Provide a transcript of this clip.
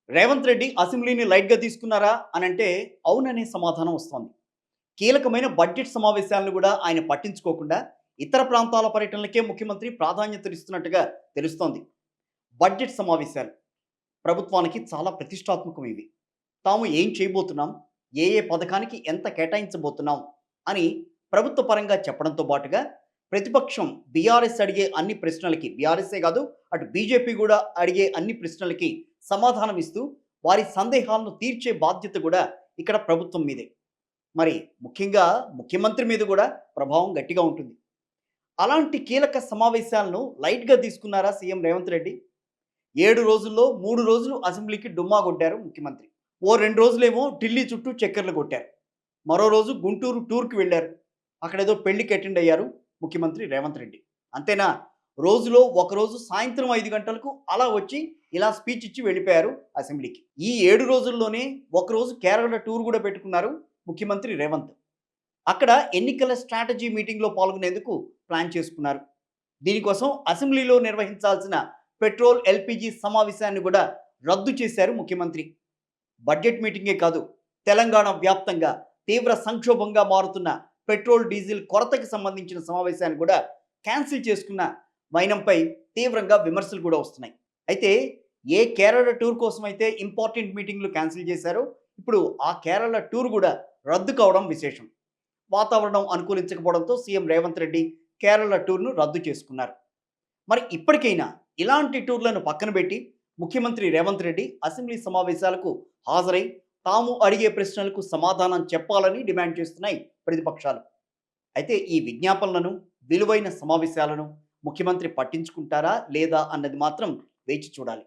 రేవంత్ రెడ్డి అసెంబ్లీని లైట్‌గా తీసుకున్నారా అనంటే అవుననే సమాధానం వస్తోంది. కీలకమైన బడ్జెట్ సమావేశాలను కూడా ఆయన పట్టించుకోకుండా ఇతర ప్రాంతాల పర్యటనలకే ముఖ్యమంత్రి ప్రాధాన్యతనిస్తున్నట్టుగా తెలుస్తోంది. బడ్జెట్ సమావేశాలు ప్రభుత్వానికి చాలా ప్రతిష్టాత్మకం ఇవి. తాము ఏం చేయబోతున్నాం, ఏ ఏ పథకానికి ఎంత కేటాయించబోతున్నాం అని ప్రభుత్వ పరంగా చెప్పడంతో పాటుగా ప్రతిపక్షం బీఆర్ఎస్ అడిగే అన్ని ప్రశ్నలకి బీఆర్ఎస్సే కాదు అటు బీజేపీ కూడా అడిగే అన్ని ప్రశ్నలకి సమాధానం ఇస్తూ వారి సందేహాలను తీర్చే బాధ్యత కూడా ఇక్కడ ప్రభుత్వం మీదే. మరి ముఖ్యంగా ముఖ్యమంత్రి మీద కూడా ప్రభావం గట్టిగా ఉంటుంది. అలాంటి కీలక సమావేశాలను లైట్‌గా తీసుకున్నారా సీఎం రేవంత్ రెడ్డి? 7 రోజుల్లో 3 రోజులు అసెంబ్లీకి డుమ్మా కొట్టారు ముఖ్యమంత్రి. ఓ 2 రోజులేమో ఢిల్లీ చుట్టూ చక్కర్లు కొట్టారు. మరో రోజు గుంటూరు టూర్‌కి వెళ్లారు. అక్కడేదో పెళ్లికి అటెండ్ అయ్యారు ముఖ్యమంత్రి రేవంత్ రెడ్డి. అంతేనా? రోజులో ఒకరోజు సాయంత్రం 5 గంటలకు అలా వచ్చి ఇలా స్పీచ్ ఇచ్చి వెళ్ళిపోయారు అసెంబ్లీకి. ఈ 7 రోజుల్లోనే ఒకరోజు కేరళ టూర్ కూడా పెట్టుకున్నారు ముఖ్యమంత్రి రేవంత్. అక్కడ ఎన్నికల స్ట్రాటజీ మీటింగ్‌లో పాల్గొనేందుకు ప్లాన్ చేసుకున్నారు. దీనికోసం అసెంబ్లీలో నిర్వహించాల్సిన పెట్రోల్, ఎల్‌పీజీ సమావేశాన్ని కూడా రద్దు చేశారు ముఖ్యమంత్రి. బడ్జెట్ మీటింగే కాదు, తెలంగాణ వ్యాప్తంగా తీవ్ర సంక్షోభంగా మారుతున్న పెట్రోల్, డీజిల్ కొరతకి సంబంధించిన సమావేశాన్ని కూడా క్యాన్సిల్ చేసుకున్న వైనంపై తీవ్రంగా విమర్శలు కూడా వస్తున్నాయి. అయితే ఏ కేరళ టూర్ కోసమైతే ఇంపార్టెంట్ మీటింగ్లు క్యాన్సిల్ చేశారో ఇప్పుడు ఆ కేరళ టూర్ కూడా రద్దు కావడం విశేషం. వాతావరణం అనుకూలించకపోవడంతో సీఎం రేవంత్ రెడ్డి కేరళ టూర్‌ను రద్దు చేసుకున్నారు. మరి ఇప్పటికైనా ఇలాంటి టూర్‌లను పక్కన పెట్టి ముఖ్యమంత్రి రేవంత్ రెడ్డి అసెంబ్లీ సమావేశాలకు హాజరై తాము అడిగే ప్రశ్నలకు సమాధానం చెప్పాలని డిమాండ్ చేస్తున్నాయి ప్రతిపక్షాలు. అయితే ఈ విజ్ఞాపనలను, విలువైన సమావేశాలను ముఖ్యమంత్రి పట్టించుకుంటారా లేదా అన్నది మాత్రం వేచి చూడాలి.